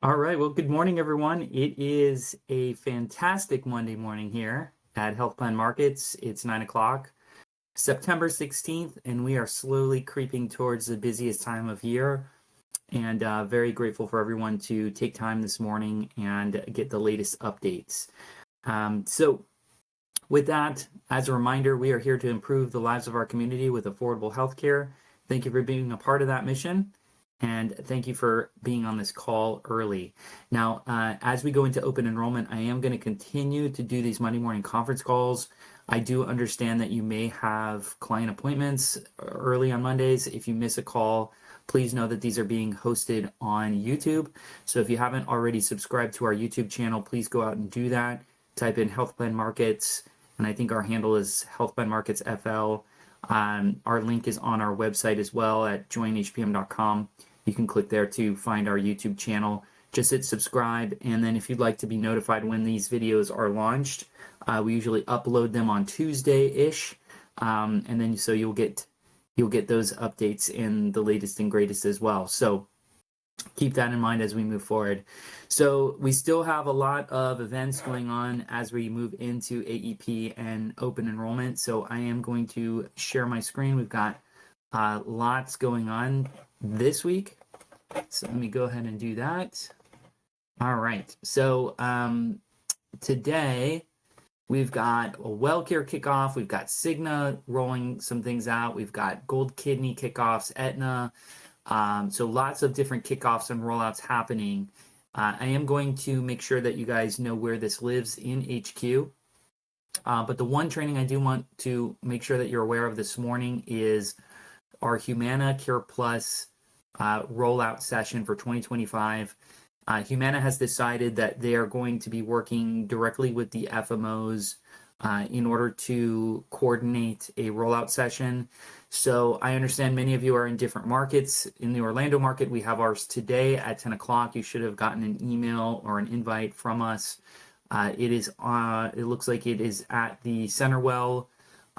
All right. Well, good morning, everyone. It is a fantastic Monday morning here at Health Plan Markets. It's 9 o'clock, September 16th, and we are slowly creeping towards the busiest time of year. And very grateful for everyone to take time this morning and get the latest updates. So, with that, as a reminder, we are here to improve the lives of our community with affordable healthcare. Thank you for being a part of that mission. And thank you for being on this call early. Now, as we go into open enrollment, I am going to continue to do these Monday morning conference calls. I do understand that you may have client appointments early on Mondays. If you miss a call, please know that these are being hosted on YouTube. So if you haven't already subscribed to our YouTube channel, please go out and do that. Type in Health Plan Markets, and I think our handle is Health Plan Markets FL. Our link is on our website as well at joinhpm.com. You can click there to find our YouTube channel. Just hit subscribe, and then if you'd like to be notified when these videos are launched, we usually upload them on Tuesday-ish, and then so you'll get those updates in the latest and greatest as well. So keep that in mind as we move forward. So we still have a lot of events going on as we move into AEP and open enrollment. So I am going to share my screen. We've got lots going on this week. So let me go ahead and do that. All right. So today we've got a WellCare kickoff. We've got Cigna rolling some things out. We've got Gold Kidney kickoffs, Aetna. So lots of different kickoffs and rollouts happening. I am going to make sure that you guys know where this lives in HQ. But the one training I do want to make sure that you're aware of this morning is our Humana Care Plus rollout session for 2025. Humana has decided that they are going to be working directly with the FMOs in order to coordinate a rollout session. So I understand many of you are in different markets. In the Orlando market, we have ours today at 10 o'clock. You should have gotten an email or an invite from us. It looks like it is at the Centerwell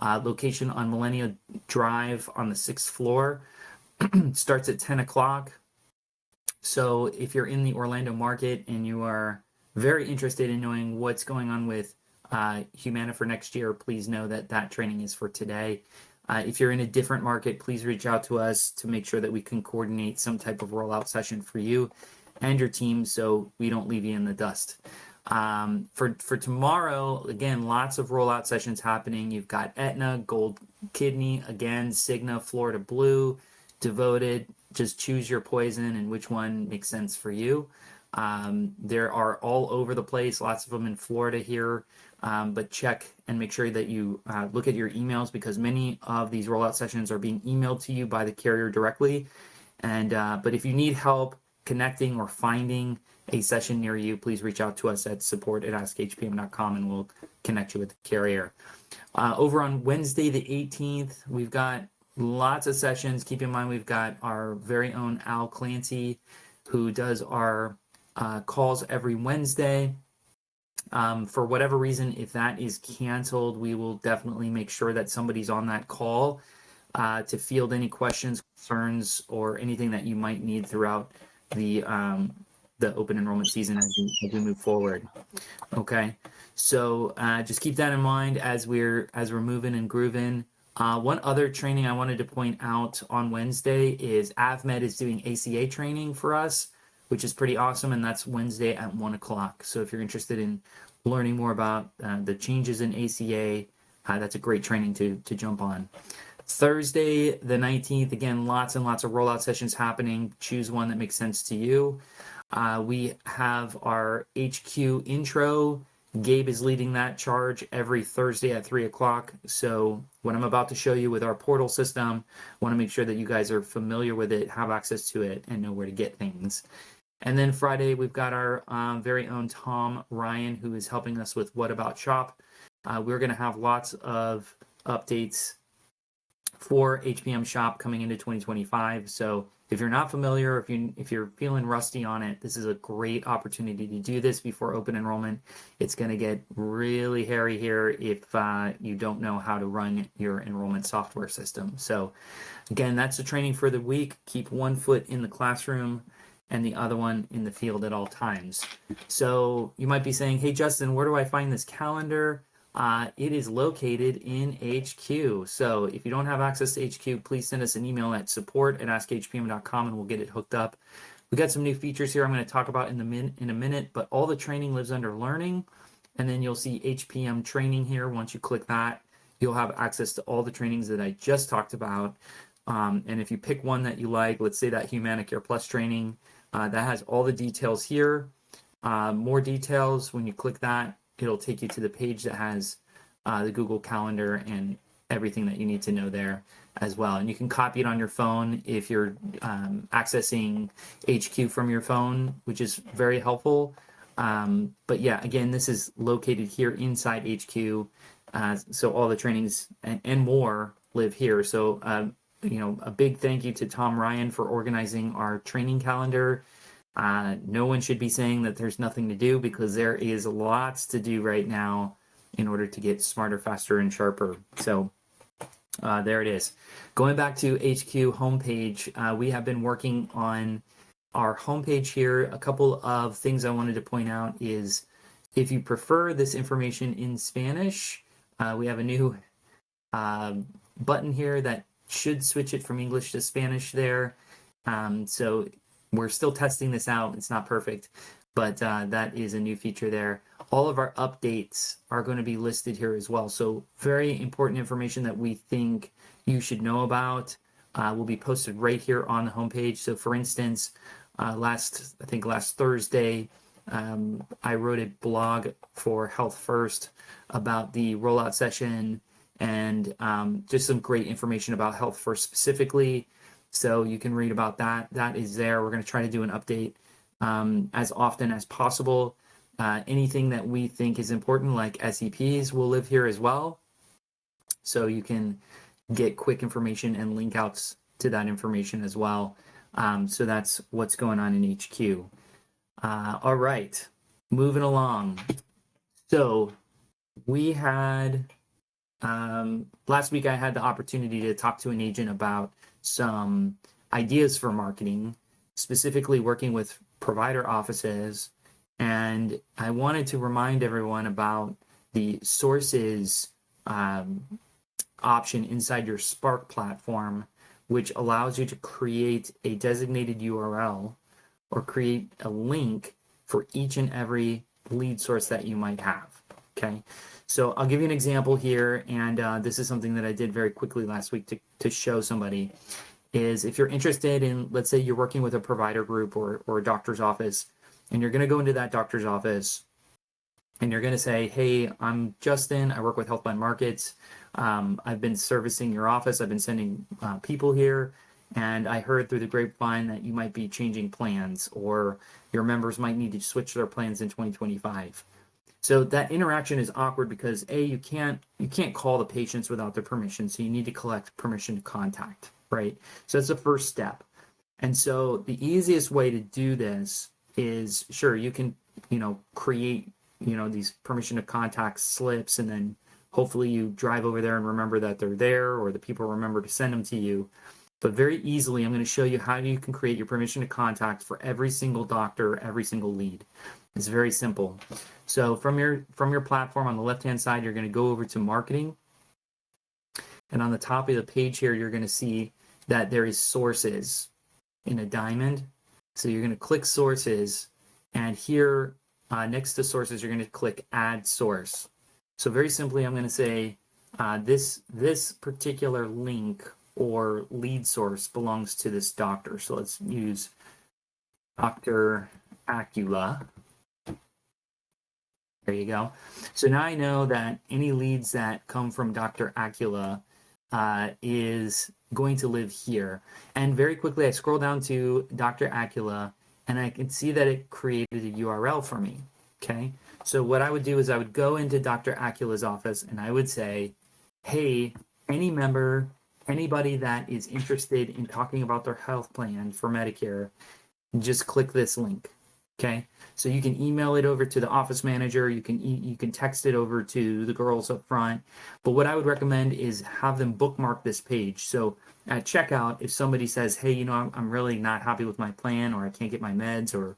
location on Millennia Drive on the 6th floor. Starts at 10 o'clock. So if you're in the Orlando market and you are very interested in knowing what's going on with Humana for next year, please know that that training is for today. If you're in a different market, please reach out to us to make sure that we can coordinate some type of rollout session for you and your team so we don't leave you in the dust. For tomorrow, again, lots of rollout sessions happening. You've got Aetna, Gold Kidney, again, Cigna, Florida Blue, Devoted. Just choose your poison and which one makes sense for you. There are all over the place, lots of them in Florida here, but check and make sure that you look at your emails because many of these rollout sessions are being emailed to you by the carrier directly. And but if you need help connecting or finding a session near you, please reach out to us at support@askhpm.com and we'll connect you with the carrier. Over on Wednesday the 18th, we've got lots of sessions. Keep in mind we've got our very own Al Clancy who does our calls every Wednesday. For whatever reason, if that is canceled, we will definitely make sure that somebody's on that call to field any questions, concerns, or anything that you might need throughout the open enrollment season as we move forward. Okay, so just keep that in mind as we're moving and grooving. One other training I wanted to point out on Wednesday is AvMed is doing ACA training for us, which is pretty awesome, and that's Wednesday at 1 o'clock. So if you're interested in learning more about the changes in ACA, that's a great training to jump on. Thursday the 19th, again, lots and lots of rollout sessions happening. Choose one that makes sense to you. We have our HQ intro. Gabe is leading that charge every Thursday at 3 o'clock. So what I'm about to show you with our portal system, I want to make sure that you guys are familiar with it, have access to it, and know where to get things. And then Friday, we've got our very own Tom Ryan, who is helping us with What About Shop. We're going to have lots of updates for HPM Shop coming into 2025. So if you're not familiar, if you're feeling rusty on it, this is a great opportunity to do this before open enrollment. It's going to get really hairy here if you don't know how to run your enrollment software system. So again, that's the training for the week. Keep one foot in the classroom and the other one in the field at all times. So you might be saying, hey, Justin, where do I find this calendar? It is located in HQ. So if you don't have access to HQ, please send us an email at support@askhpm.com and we'll get it hooked up. We got some new features here I'm going to talk about in a minute, but all the training lives under learning. And then you'll see HPM training here. Once you click that, you'll have access to all the trainings that I just talked about. And if you pick one that you like, let's say that Humanicare Plus training, that has all the details here. More details, when you click that, it'll take you to the page that has the Google Calendar and everything that you need to know there as well. And you can copy it on your phone if you're accessing HQ from your phone, which is very helpful. But yeah, again, this is located here inside HQ. So all the trainings and more live here. So, a big thank you to Tom Ryan for organizing our training calendar. No one should be saying that there's nothing to do, because there is lots to do right now in order to get smarter, faster, and sharper. So there it is. Going back to HQ homepage, we have been working on our homepage here. A couple of things I wanted to point out is, if you prefer this information in Spanish, we have a new button here that should switch it from English to Spanish there. So we're still testing this out. It's not perfect, but that is a new feature there. All of our updates are going to be listed here as well. So very important information that we think you should know about will be posted right here on the homepage. So for instance, last Thursday, I wrote a blog for Health First about the rollout session and just some great information about Health First specifically. So you can read about that. That is there. We're going to try to do an update as often as possible. Anything that we think is important, like SEPs, will live here as well. So you can get quick information and link outs to that information as well. So that's what's going on in HQ. All right, moving along. So we had, last week I had the opportunity to talk to an agent about some ideas for marketing, specifically working with provider offices. And I wanted to remind everyone about the sources option inside your Spark platform, which allows you to create a designated URL or create a link for each and every lead source that you might have. Okay, so I'll give you an example here, and this is something that I did very quickly last week to show somebody. Is if you're interested in, let's say you're working with a provider group or a doctor's office, and you're going to go into that doctor's office and you're going to say, hey, I'm Justin, I work with Healthline Markets. I've been servicing your office. I've been sending people here, and I heard through the grapevine that you might be changing plans, or your members might need to switch their plans in 2025. So that interaction is awkward because you can't call the patients without their permission. So you need to collect permission to contact, right? So that's the first step. And so the easiest way to do this is, sure, you can, create, these permission to contact slips, and then hopefully you drive over there and remember that they're there, or the people remember to send them to you. But very easily, I'm going to show you how you can create your permission to contact for every single doctor, every single lead. It's very simple. So from your platform on the left-hand side, you're going to go over to marketing. And on the top of the page here, you're going to see that there is sources in a diamond. So you're going to click sources, and here next to sources, you're going to click add source. So very simply, I'm going to say this particular link or lead source belongs to this doctor. So let's use Dr. Acula. There you go. So now I know that any leads that come from Dr. Acula is going to live here. And very quickly, I scroll down to Dr. Acula, and I can see that it created a URL for me. Okay. So what I would do is I would go into Dr. Acula's office, and I would say, hey, anybody that is interested in talking about their health plan for Medicare, just click this link. Okay, so you can email it over to the office manager. You can text it over to the girls up front. But what I would recommend is have them bookmark this page. So at checkout, if somebody says, "Hey, I'm really not happy with my plan, or I can't get my meds, or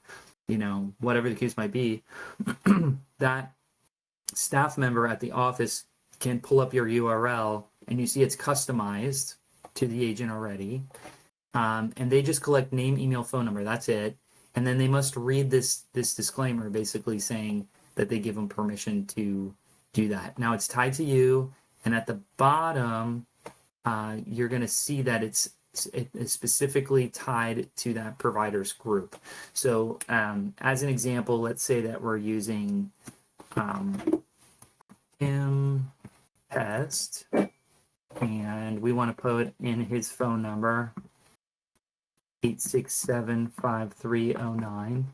whatever the case might be," that staff member at the office can pull up your URL, and you see it's customized to the agent already. And they just collect name, email, phone number. That's it. And then they must read this disclaimer, basically saying that they give them permission to do that. Now it's tied to you, and at the bottom, you're going to see that it is specifically tied to that provider's group. So as an example, let's say that we're using Tim Test, and we want to put in his phone number, 867-5309,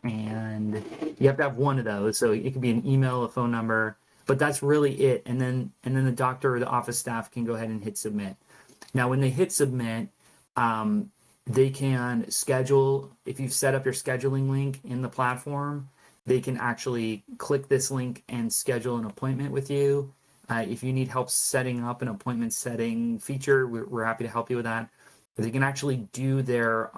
and you have to have one of those. So it could be an email, a phone number, but that's really it. And then the doctor or the office staff can go ahead and hit submit. Now, when they hit submit, they can schedule. If you've set up your scheduling link in the platform, they can actually click this link and schedule an appointment with you. If you need help setting up an appointment setting feature, we're happy to help you with that. They can actually do their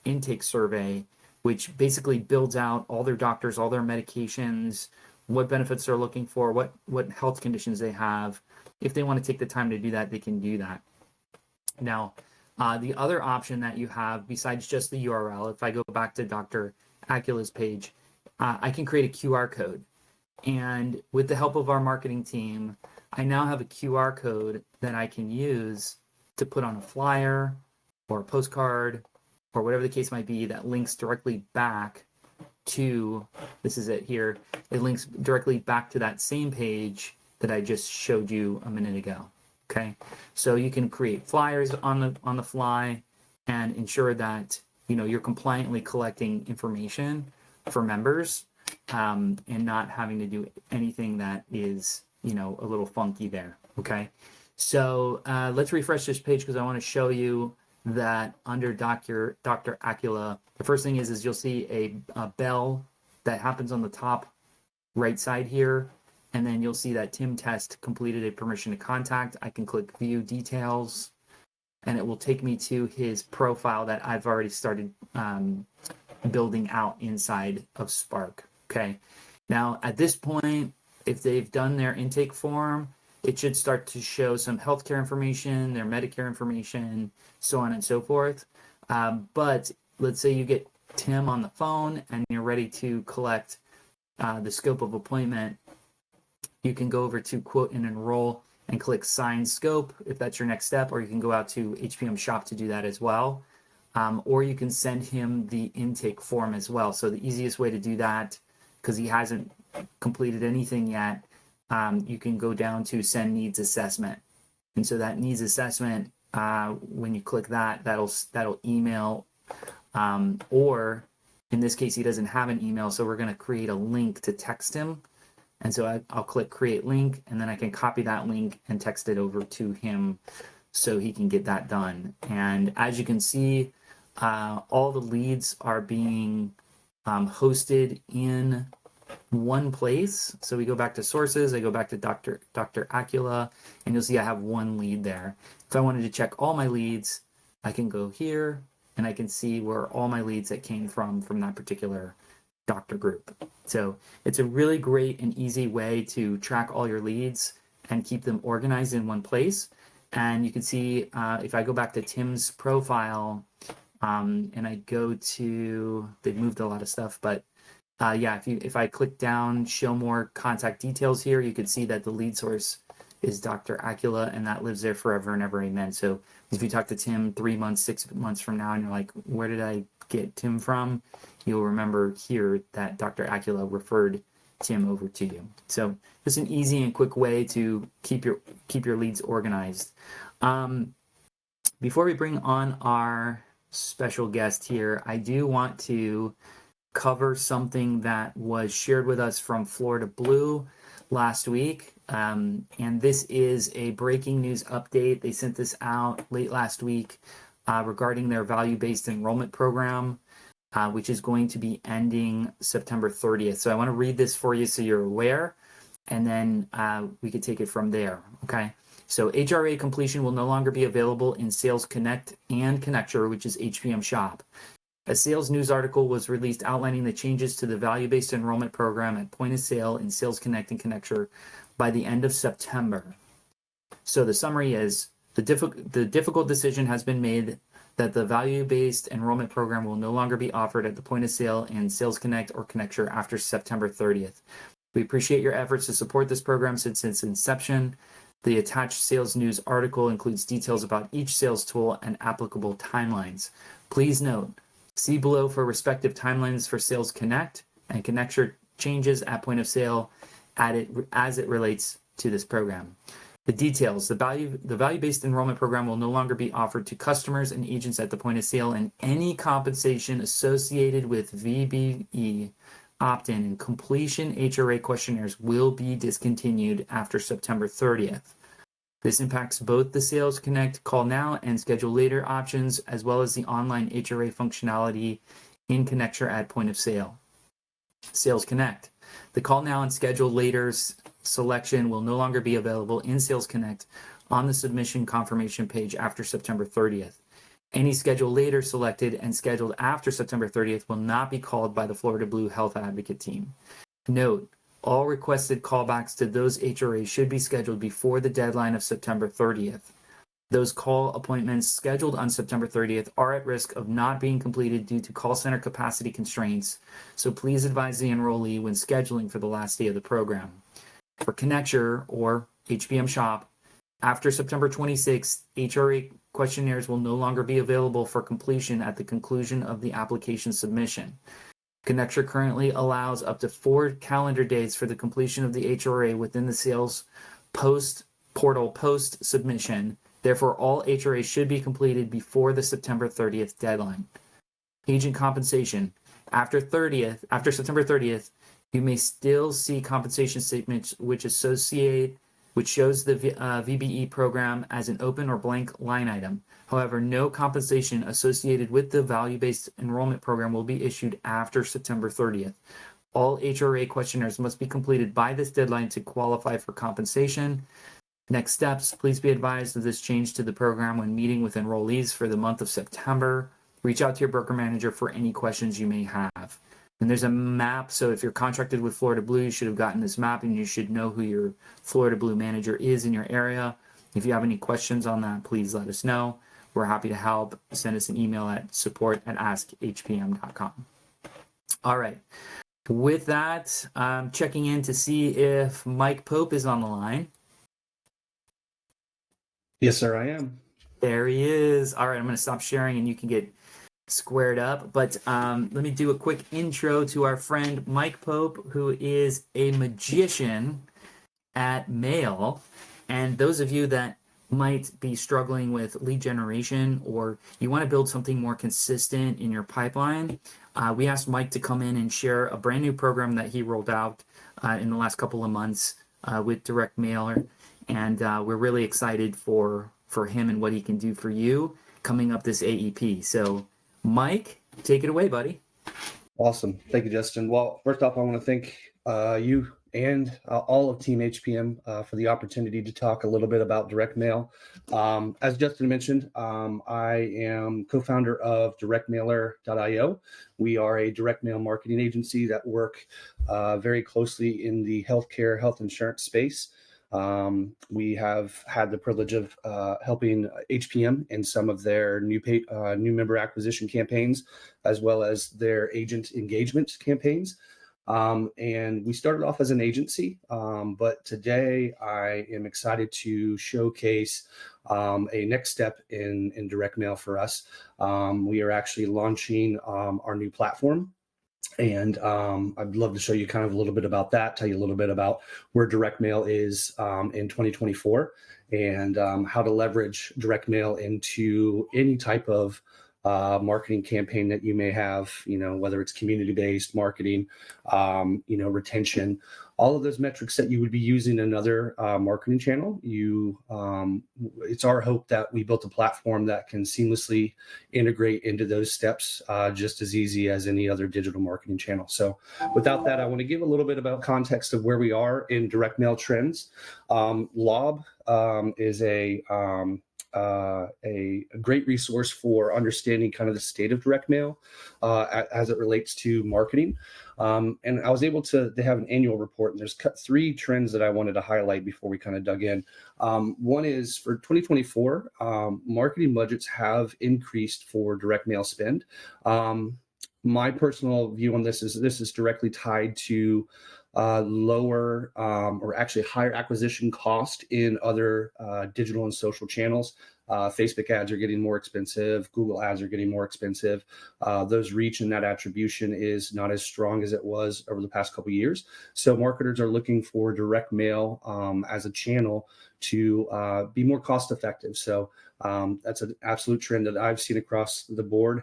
intake survey, which basically builds out all their doctors, all their medications, what benefits they're looking for, what health conditions they have. If they want to take the time to do that, they can do that. Now, the other option that you have, besides just the URL, if I go back to Dr. Acula's page, I can create a QR code. And with the help of our marketing team, I now have a QR code that I can use to put on a flyer or a postcard or whatever the case might be that links directly back to, this is it here, it links directly back to that same page that I just showed you a minute ago. Okay, so you can create flyers on the fly and ensure that you're compliantly collecting information for members, and not having to do anything that is a little funky there. Okay, so let's refresh this page because I want to show you that under Dr. Acula, the first thing is you'll see a bell that happens on the top right side here, and then you'll see that Tim Test completed a permission to contact. I can click view details, and it will take me to his profile that I've already started building out inside of Spark. Okay, now at this point, if they've done their intake form, it should start to show some healthcare information, their Medicare information, so on and so forth. But let's say you get Tim on the phone and you're ready to collect the scope of appointment. You can go over to quote and enroll and click sign scope if that's your next step, or you can go out to HPM shop to do that as well. Or you can send him the intake form as well. So the easiest way to do that, because he hasn't completed anything yet, you can go down to send needs assessment. And so that needs assessment, when you click that, that'll email, or in this case, he doesn't have an email, so we're going to create a link to text him. And so I'll click create link, and then I can copy that link and text it over to him so he can get that done. And as you can see, all the leads are being hosted in one place. So we go back to sources, I go back to Dr. Acula, and you'll see I have one lead there. If I wanted to check all my leads, I can go here and I can see where all my leads that came from that particular doctor group. So it's a really great and easy way to track all your leads and keep them organized in one place. And you can see if I go back to Tim's profile, and I go to, they've moved a lot of stuff, but yeah, if I click down, show more contact details here, you can see that the lead source is Dr. Acula, and that lives there forever and ever, amen. So if you talk to Tim 3 months, 6 months from now, and you're like, where did I get Tim from? You'll remember here that Dr. Acula referred Tim over to you. So just an easy and quick way to keep your leads organized. Before we bring on our special guest here, I do want to cover something that was shared with us from Florida Blue last week. And this is a breaking news update. They sent this out late last week regarding their value-based enrollment program. which is going to be ending September 30th. So I want to read this for you so you're aware, and then we could take it from there, okay? So HRA completion will no longer be available in Sales Connect and Connecture, which is HPM Shop. A sales news article was released outlining the changes to the value-based enrollment program at point of sale in Sales Connect and Connecture by the end of September. So the summary is the difficult decision has been made that the value-based enrollment program will no longer be offered at the point of sale in Sales Connect or Connecture after September 30th. We appreciate your efforts to support this program since its inception. The attached sales news article includes details about each sales tool and applicable timelines. Please note, see below for respective timelines for Sales Connect and Connecture changes at point of sale as it relates to this program. The details, the value-based enrollment program will no longer be offered to customers and agents at the point of sale, and any compensation associated with VBE opt-in and completion HRA questionnaires will be discontinued after September 30th. This impacts both the Sales Connect Call Now and Schedule Later options, as well as the online HRA functionality in Connecture at point of sale. Sales Connect. The Call Now and Schedule Later selection will no longer be available in Sales Connect on the submission confirmation page after September 30th. Any Schedule Later selected and scheduled after September 30th will not be called by the Florida Blue Health Advocate team. Note, all requested callbacks to those HRAs should be scheduled before the deadline of September 30th. Those call appointments scheduled on September 30th are at risk of not being completed due to call center capacity constraints, so please advise the enrollee when scheduling for the last day of the program. For Connecture or HPM Shop, after September 26th, HRA questionnaires will no longer be available for completion at the conclusion of the application submission. Connecture currently allows up to 4 calendar days for the completion of the HRA within the sales portal post submission. Therefore, all HRAs should be completed before the September 30th deadline. Agent compensation. After September 30th, you may still see compensation statements which shows the VBE program as an open or blank line item. However, no compensation associated with the value-based enrollment program will be issued after September 30th. All HRA questionnaires must be completed by this deadline to qualify for compensation. Next steps, please be advised of this change to the program when meeting with enrollees for the month of September. Reach out to your broker manager for any questions you may have. And there's a map, so if you're contracted with Florida Blue, you should have gotten this map and you should know who your Florida Blue manager is in your area. If you have any questions on that, please let us know. We're happy to help. Send us an email at support@askhpm.com. All right. With that, I'm checking in to see if Mike Pope is on the line. Yes, sir, I am. There he is. All right, I'm going to stop sharing and you can get squared up, but let me do a quick intro to our friend Mike Pope, who is a magician at Mail. And those of you that might be struggling with lead generation, or you want to build something more consistent in your pipeline, we asked Mike to come in and share a brand new program that he rolled out in the last couple of months with DirectMailer, and we're really excited for him and what he can do for you coming up this AEP. So Mike, take it away, buddy. Awesome. Thank you, Justin. Well, first off, I want to thank you and all of Team HPM for the opportunity to talk a little bit about direct mail. As Justin mentioned, I am co-founder of DirectMailer.io. We are a direct mail marketing agency that work very closely in the healthcare, health insurance space. We have had the privilege of helping HPM in some of their new member acquisition campaigns, as well as their agent engagement campaigns. And we started off as an agency, but today I am excited to showcase a next step in direct mail for us. We are actually launching our new platform. And I'd love to show you kind of a little bit about that, tell you a little bit about where direct mail is in 2024 and how to leverage direct mail into any type of marketing campaign that you may have, whether it's community-based marketing, retention, all of those metrics that you would be using another marketing channel. It's our hope that we built a platform that can seamlessly integrate into those steps just as easy as any other digital marketing channel. So without that, I want to give a little bit about context of where we are in direct mail trends. LOB is a great resource for understanding kind of the state of direct mail as it relates to marketing. And I was able they have an annual report, and there's 3 trends that I wanted to highlight before we kind of dug in. One is for 2024, marketing budgets have increased for direct mail spend. My personal view on this is directly tied to lower or actually higher acquisition cost in other digital and social channels. Facebook ads are getting more expensive. Google ads are getting more expensive. Those reach and that attribution is not as strong as it was over the past couple of years. So marketers are looking for direct mail as a channel to be more cost effective. So that's an absolute trend that I've seen across the board.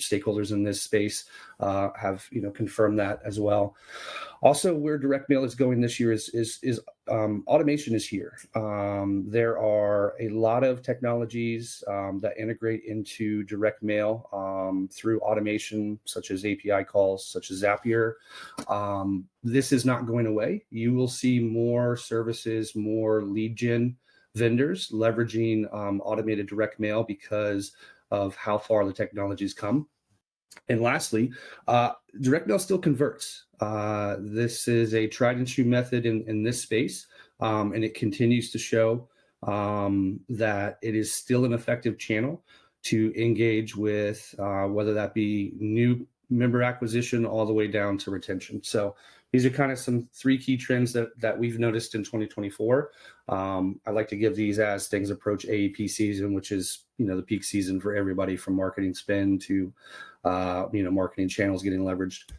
Stakeholders in this space have confirmed that as well. Also, where direct mail is going this year is automation is here. There are a lot of technologies that integrate into direct mail through automation, such as API calls, such as Zapier. This is not going away. You will see more services, more lead gen vendors leveraging automated direct mail because of how far the technology's come. And lastly, direct mail still converts. This is a tried and true method in this space, and it continues to show that it is still an effective channel to engage with, whether that be new member acquisition all the way down to retention. So these are kind of some 3 key trends that we've noticed in 2024. I like to give these as things approach AEP season, which is the peak season for everybody from marketing spend to marketing channels getting leveraged.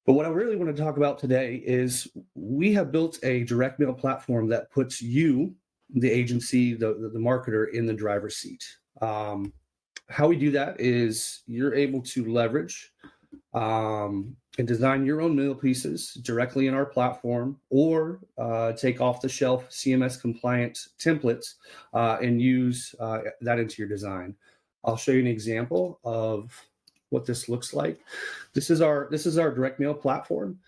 But what I really want to talk about today is we have built a direct mail platform that puts you, the agency, the marketer, in the driver's seat. How we do that is you're able to leverage and design your own mail pieces directly in our platform, or take off the shelf CMS compliant templates and use that into your design. I'll show you an example of what this looks like. This is our direct mail platform.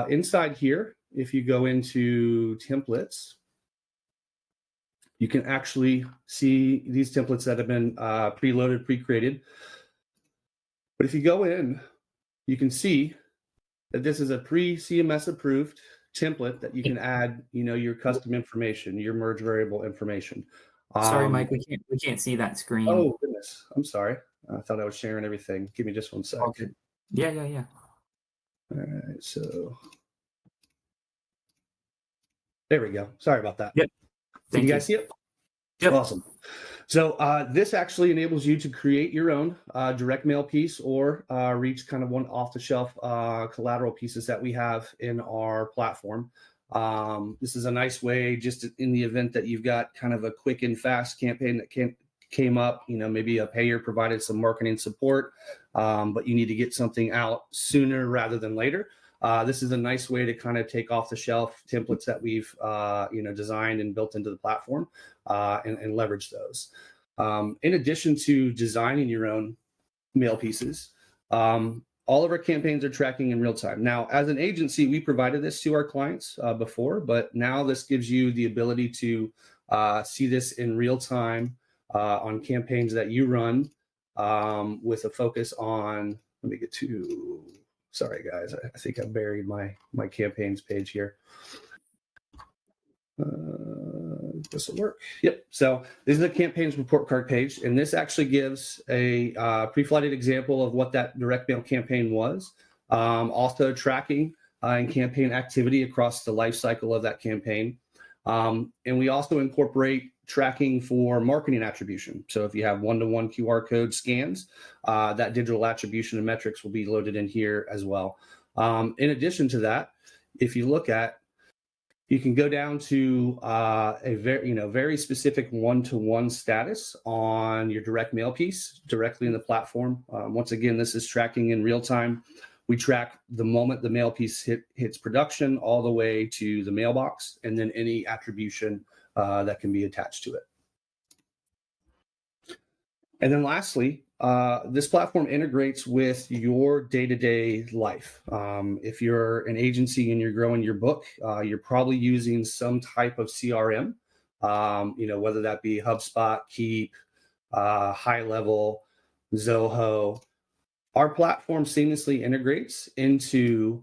Inside here, if you go into templates, you can actually see these templates that have been preloaded, pre-created. But if you go in, you can see that this is a pre-CMS approved template that you can add, your custom information, your merge variable information. Sorry, Mike, we can't see that screen. Oh goodness, I'm sorry. I thought I was sharing everything. Give me just 1 sec. Okay. Yeah. All right, so there we go. Sorry about that. Yep. Did you guys see it? Yep. Awesome. So this actually enables you to create your own direct mail piece or reach kind of one off-the-shelf collateral pieces that we have in our platform. This is a nice way, just in the event that you've got kind of a quick and fast campaign that came up, maybe a payer provided some marketing support, but you need to get something out sooner rather than later. This is a nice way to kind of take off the shelf templates that we've designed and built into the platform and leverage those. In addition to designing your own mail pieces, all of our campaigns are tracking in real time. Now, as an agency, we provided this to our clients before, but now this gives you the ability to see this in real time on campaigns that you run with a focus on, let me get to, sorry guys, I think I buried my campaigns page here. This will work. Yep. So this is the campaigns report card page, and this actually gives a pre-flighted example of what that direct mail campaign was. Also tracking and campaign activity across the life cycle of that campaign. And we also incorporate tracking for marketing attribution. So if you have one-to-one QR code scans, that digital attribution and metrics will be loaded in here as well. In addition to that, if you look at You can go down to a very specific one-to-one status on your direct mail piece directly in the platform. Once again, this is tracking in real time. We track the moment the mail piece hits production all the way to the mailbox, and then any attribution that can be attached to it. And then lastly, this platform integrates with your day-to-day life. If you're an agency and you're growing your book, you're probably using some type of CRM, whether that be HubSpot, Keep, High Level, Zoho. Our platform seamlessly integrates into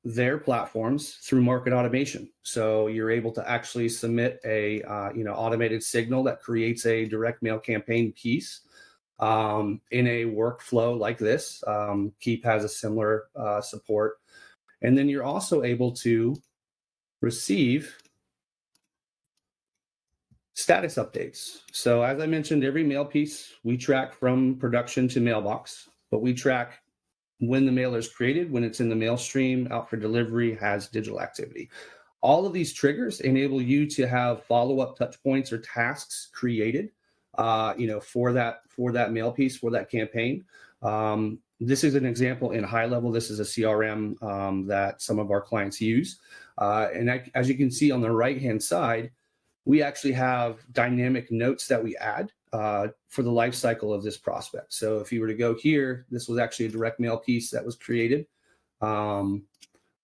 their platforms through market automation. So you're able to actually submit a automated signal that creates a direct mail campaign piece in a workflow like this. Keep has a similar support. And then you're also able to receive status updates. So as I mentioned, every mail piece we track from production to mailbox, but we track when the mailer is created, when it's in the mail stream, out for delivery, has digital activity. All of these triggers enable you to have follow-up touch points or tasks created, for that mail piece, for that campaign. This is an example in High Level. This is a CRM that some of our clients use. As you can see on the right-hand side, we actually have dynamic notes that we add for the life cycle of this prospect. So if you were to go here, this was actually a direct mail piece that was created. And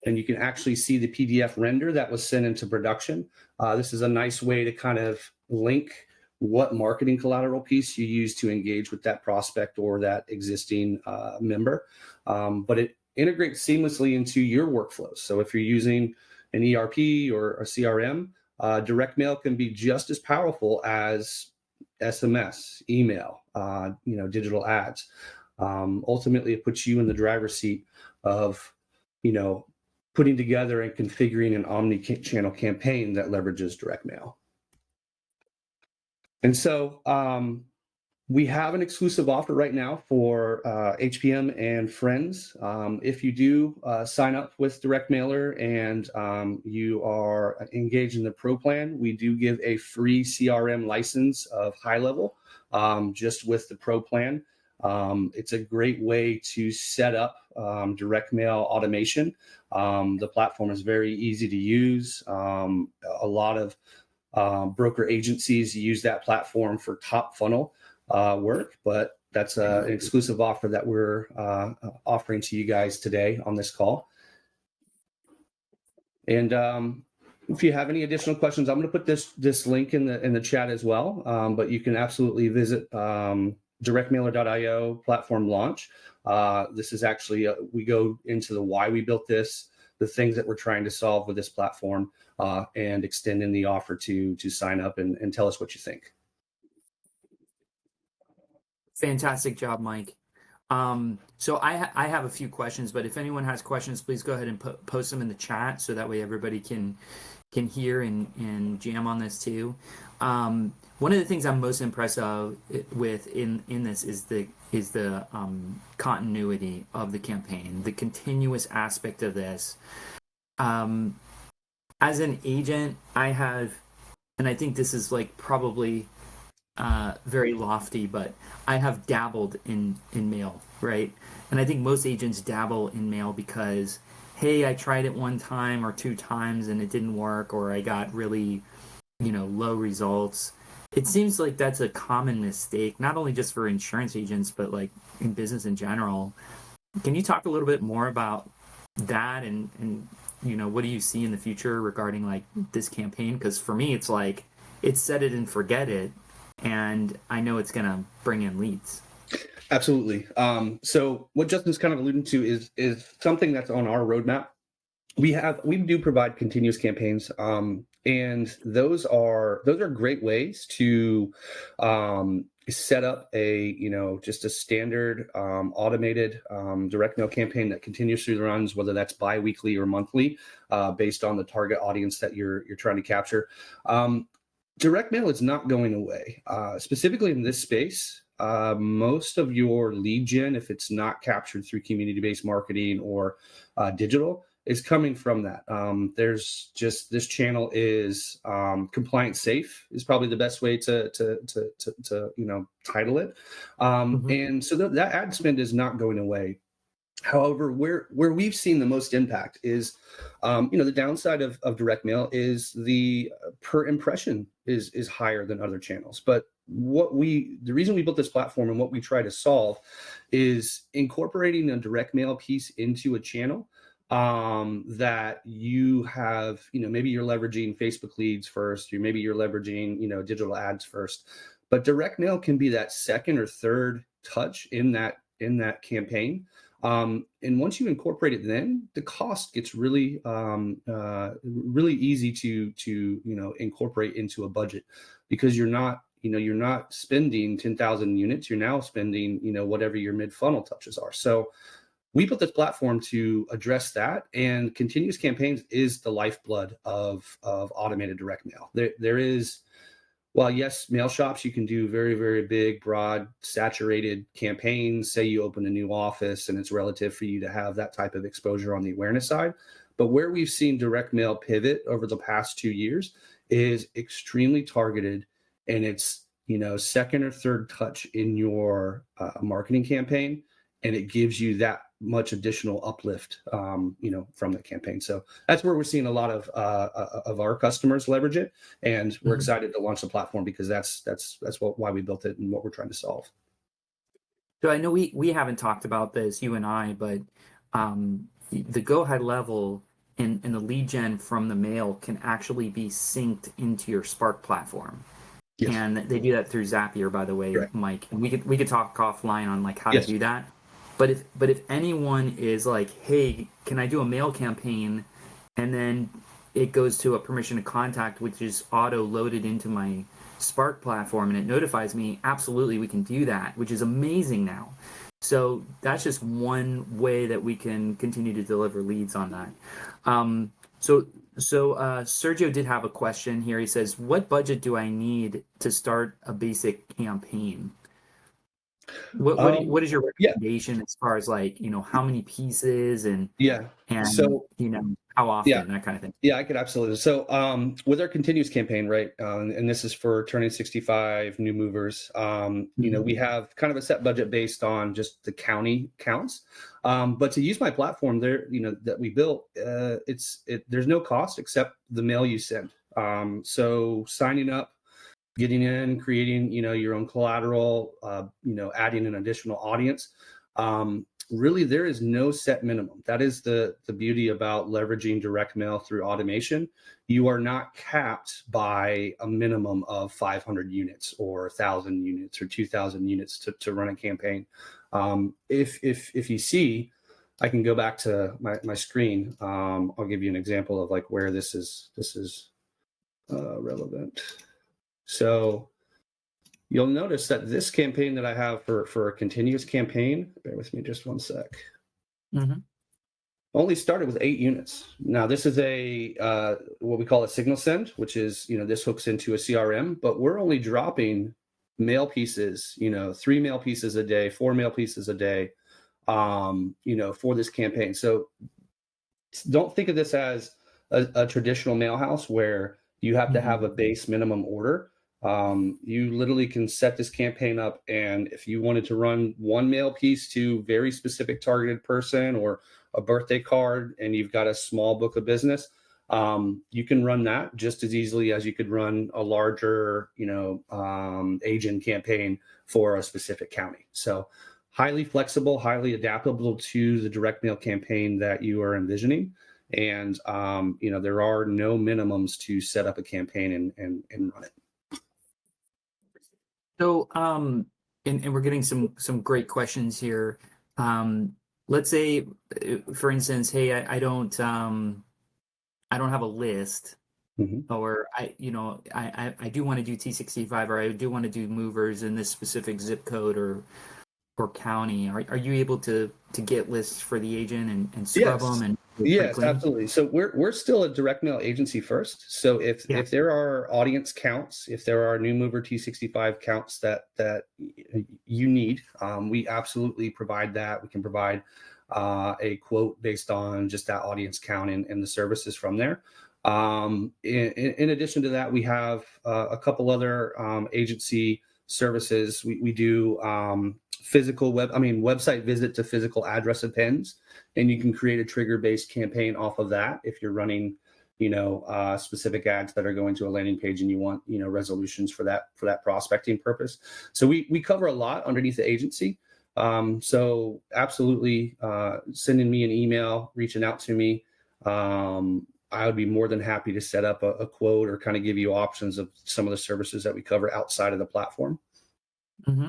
you can actually see the PDF render that was sent into production. This is a nice way to kind of link what marketing collateral piece you use to engage with that prospect or that existing member. But it integrates seamlessly into your workflows. So if you're using an ERP or a CRM, direct mail can be just as powerful as SMS, email, digital ads. Ultimately, it puts you in the driver's seat of, putting together and configuring an omni-channel campaign that leverages direct mail. And so we have an exclusive offer right now for HPM and friends. If you do sign up with DirectMailer and you are engaged in the Pro plan, we do give a free CRM license of High Level just with the Pro plan. It's a great way to set up direct mail automation. The platform is very easy to use. A lot of broker agencies use that platform for top funnel work, but that's an exclusive offer that we're offering to you guys today on this call. And if you have any additional questions, I'm going to put this link in the chat as well. But you can absolutely visit directmailer.io platform launch. This is actually we go into the why we built this, the things that we're trying to solve with this platform, and extend in the offer to sign up and tell us what you think. Fantastic job, Mike. So I have a few questions, but if anyone has questions, please go ahead and post them in the chat so that way everybody can hear and jam on this too. One of the things I'm most impressed with in this is the continuity of the campaign, the continuous aspect of this. As an agent, I have, and I think this is like probably very lofty, but I have dabbled in mail, right? And I think most agents dabble in mail because, hey, I tried it one time or two times and it didn't work, or I got really, low results. It seems like that's a common mistake, not only just for insurance agents, but like in business in general. Can you talk a little bit more about that and what do you see in the future regarding like this campaign? Because for me, it's like, it's set it and forget it. And I know it's going to bring in leads. Absolutely. So what Justin's kind of alluding to is something that's on our roadmap. We do provide continuous campaigns, and those are great ways to set up just a standard automated direct mail campaign that continues through the runs, whether that's bi-weekly or monthly, based on the target audience that you're trying to capture. Direct mail is not going away. Specifically in this space, most of your lead gen, if it's not captured through community-based marketing or digital, is coming from that. There's just, this channel is compliance safe is probably the best way to title it. And so that ad spend is not going away. However, where we've seen the most impact is, the downside of direct mail is the per impression is higher than other channels. But the reason we built this platform and what we try to solve is incorporating a direct mail piece into a channel that you have, maybe you're leveraging Facebook leads first, or maybe you're leveraging, digital ads first, but direct mail can be that second or third touch in that campaign. And once you incorporate it, then the cost gets really easy to incorporate into a budget, because you're not spending 10,000 units. You're now spending, whatever your mid funnel touches are. So we built this platform to address that, and continuous campaigns is the lifeblood of automated direct mail. There is, well, yes, mail shops, you can do very, very big, broad, saturated campaigns. Say you open a new office and it's relative for you to have that type of exposure on the awareness side. But where we've seen direct mail pivot over the past 2 years is extremely targeted, and it's, second or third touch in your marketing campaign, and it gives you that much additional uplift, from the campaign. So that's where we're seeing a lot of our customers leverage it, and we're excited to launch the platform because that's why we built it and what we're trying to solve. So I know we haven't talked about this, you and I, but the go-ahead level and the lead gen from the mail can actually be synced into your Spark platform. Yes. And they do that through Zapier, by the way, right, Mike. And we could talk offline on like how to do that. But if anyone is like, hey, can I do a mail campaign, and then it goes to a permission to contact, which is auto loaded into my Spark platform, and it notifies me, absolutely, we can do that, which is amazing now. So that's just one way that we can continue to deliver leads on that. So Sergio did have a question here. He says, what budget do I need to start a basic campaign? What is your recommendation as far as like, how many pieces and so, how often, that kind of thing? Yeah, I could absolutely. So with our continuous campaign, right, and this is for turning 65 new movers, we have kind of a set budget based on just the county counts. But to use my platform there, that we built, there's no cost except the mail you send. So signing up, getting in, creating, your own collateral, adding an additional audience. Really, there is no set minimum. That is the beauty about leveraging direct mail through automation. You are not capped by a minimum of 500 units or 1,000 units or 2,000 units to run a campaign. If you see, I can go back to my screen. I'll give you an example of like where this is relevant. So you'll notice that this campaign that I have for a continuous campaign, bear with me just one sec, only started with 8 units. Now this is a what we call a signal send, which is, this hooks into a CRM, but we're only dropping mail pieces, 3 mail pieces a day, 4 mail pieces a day, for this campaign. So don't think of this as a traditional mail house where you have to have a base minimum order. You literally can set this campaign up, and if you wanted to run 1 mail piece to very specific targeted person or a birthday card, and you've got a small book of business, you can run that just as easily as you could run a larger, agent campaign for a specific county. So highly flexible, highly adaptable to the direct mail campaign that you are envisioning. And, there are no minimums to set up a campaign and run it. So, and we're getting some great questions here. Let's say, for instance, hey, I don't have a list, or I do want to do T65, or I do want to do movers in this specific zip code or county. Are you able to get lists for the agent and scrub them and yes, absolutely. So we're still a direct mail agency first. So if there are audience counts, if there are new mover T65 counts that you need, we absolutely provide that. We can provide a quote based on just that audience count and the services from there. In addition to that, we have a couple other agency services. We do website visit to physical address appends, and you can create a trigger-based campaign off of that if you're running, specific ads that are going to a landing page and you want, resolutions for that prospecting purpose. So we cover a lot underneath the agency. So absolutely, sending me an email, reaching out to me. I would be more than happy to set up a quote or kind of give you options of some of the services that we cover outside of the platform. Mm-hmm.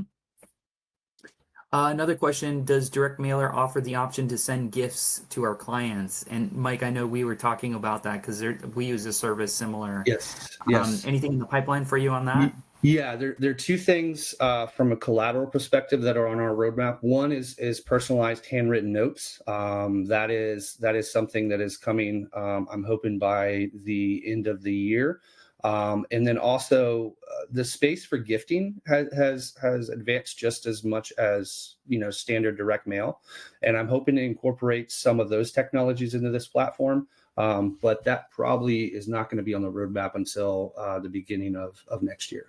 Another question, does DirectMailer offer the option to send gifts to our clients? And Mike, I know we were talking about that because we use a service similar. Yes. Anything in the pipipeline for you on that? Yeah, there are two things from a collateral perspective that are on our roadmap. One is personalized handwritten notes. That is something that is coming. I'm hoping by the end of the year. And then also the space for gifting has advanced just as much as standard direct mail, and I'm hoping to incorporate some of those technologies into this platform. But that probably is not going to be on the roadmap until the beginning of next year.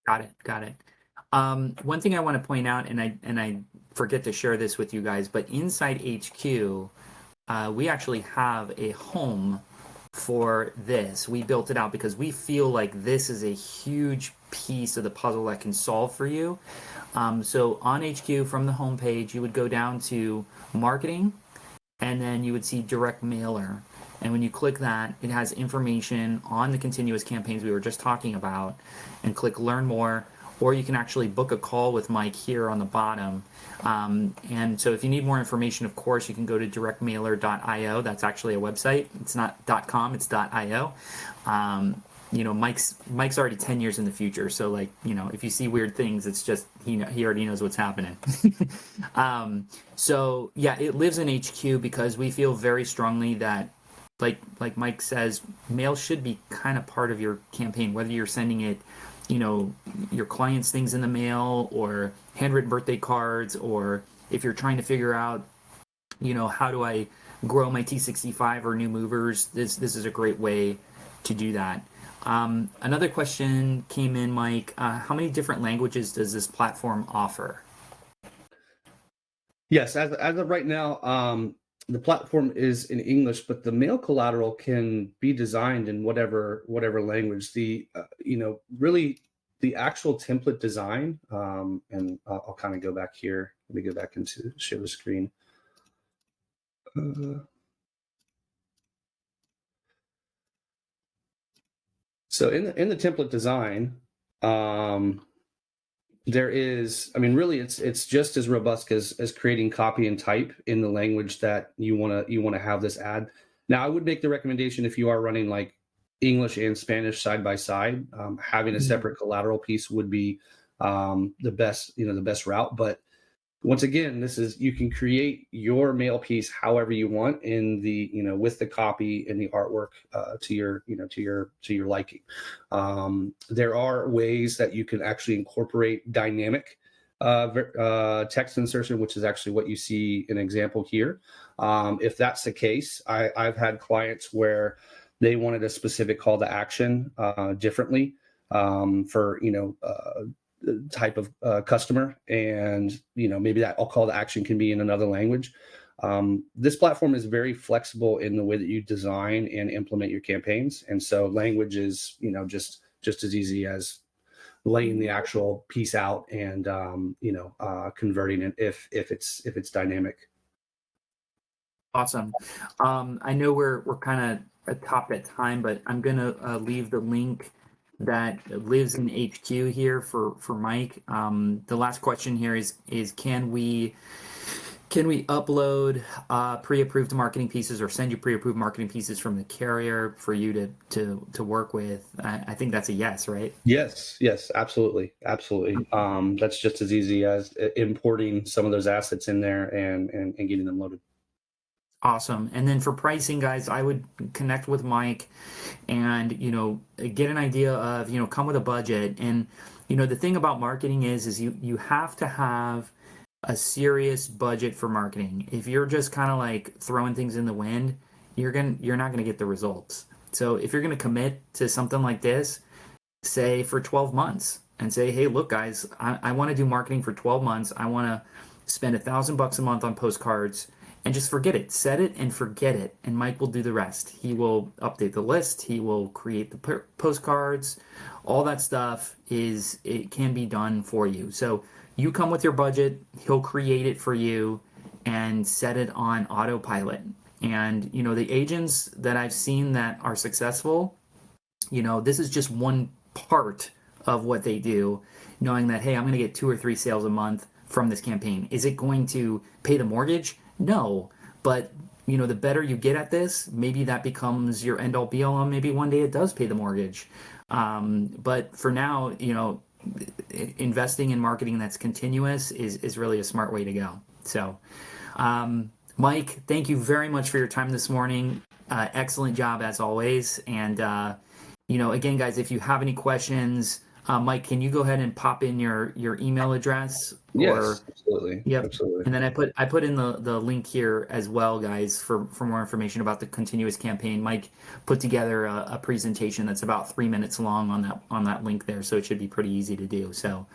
Got it. One thing I want to point out, and I forget to share this with you guys, but inside HQ, we actually have a home for this. We built it out because we feel like this is a huge piece of the puzzle that can solve for you. So on HQ from the homepage, you would go down to marketing, and then you would see DirectMailer. And when you click that, it has information on the continuous campaigns we were just talking about, and click learn more, or you can actually book a call with Mike here on the bottom. And so if you need more information, of course, you can go to directmailer.io. That's actually a website. It's not .com, it's .io. Mike's already 10 years in the future. So if you see weird things, it's just, he already knows what's happening. So yeah, it lives in HQ because we feel very strongly that, like Mike says, mail should be kind of part of your campaign, whether you're sending it, your clients things in the mail, or handwritten birthday cards, or if you're trying to figure out, how do I grow my T65 or new movers, this is a great way to do that. Another question came in, Mike. How many different languages does this platform offer? Yes, as of right now, the platform is in English, but the mail collateral can be designed in whatever language. Really the actual template design, and I'll kind of go back here. Let me go back into share the screen. So in the template design, there is, really it's just as robust as creating copy and type in the language that you want to have this ad. Now, I would make the recommendation, if you are running like English and Spanish side by side, having a separate collateral piece would be the best route. But once again, you can create your mail piece however you want in the, with the copy and the artwork to your liking. There are ways that you can actually incorporate dynamic text insertion, which is actually what you see an example here. If that's the case, I've had clients where they wanted a specific call to action differently for type of customer, and maybe that call to action can be in another language. This platform is very flexible in the way that you design and implement your campaigns, and so language is just as easy as laying the actual piece out and converting it if it's dynamic. Awesome. I know we're kind of atop that time, but I'm gonna leave the link that lives in HQ here for Mike. The last question here is can we upload pre-approved marketing pieces, or send you pre-approved marketing pieces from the carrier for you to work with? I think that's a yes, right? Yes, absolutely. That's just as easy as importing some of those assets in there and getting them loaded. Awesome. And then for pricing, guys, I would connect with Mike and, get an idea of, come with a budget. And, the thing about marketing is you have to have a serious budget for marketing. If you're just kind of like throwing things in the wind, you're not gonna get the results. So if you're gonna commit to something like this, say for 12 months and say, hey, look, guys, I want to do marketing for 12 months. I want to spend $1,000 a month on postcards and just forget it. Set it and forget it. And Mike will do the rest. He will update the list. He will create the postcards. All that stuff it can be done for you. So you come with your budget. He'll create it for you and set it on autopilot. And, the agents that I've seen that are successful, this is just one part of what they do, knowing that, hey, I'm going to get 2 or 3 sales a month from this campaign. Is it going to pay the mortgage? No. But, the better you get at this, maybe that becomes your end all be all, and maybe one day it does pay the mortgage. But for now, investing in marketing that's continuous is really a smart way to go. So, Mike, thank you very much for your time this morning. Excellent job as always. And, again, guys, if you have any questions, Mike, can you go ahead and pop in your email address? Yes, absolutely. Yep. Absolutely. And then I put in the link here as well, guys, for more information about the continuous campaign. Mike put together a presentation that's about 3 minutes long on that link there, so it should be pretty easy to do. So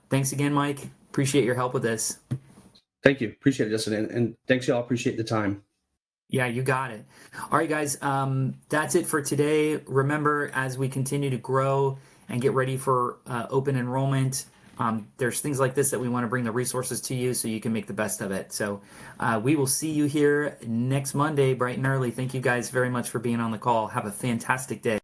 thanks again, Mike. Appreciate your help with this. Thank you. Appreciate it, Justin. And thanks, y'all. Appreciate the time. Yeah, you got it. All right, guys, that's it for today. Remember, as we continue to grow and get ready for open enrollment, there's things like this that we want to bring the resources to you so you can make the best of it. So we will see you here next Monday, bright and early. Thank you guys very much for being on the call. Have a fantastic day.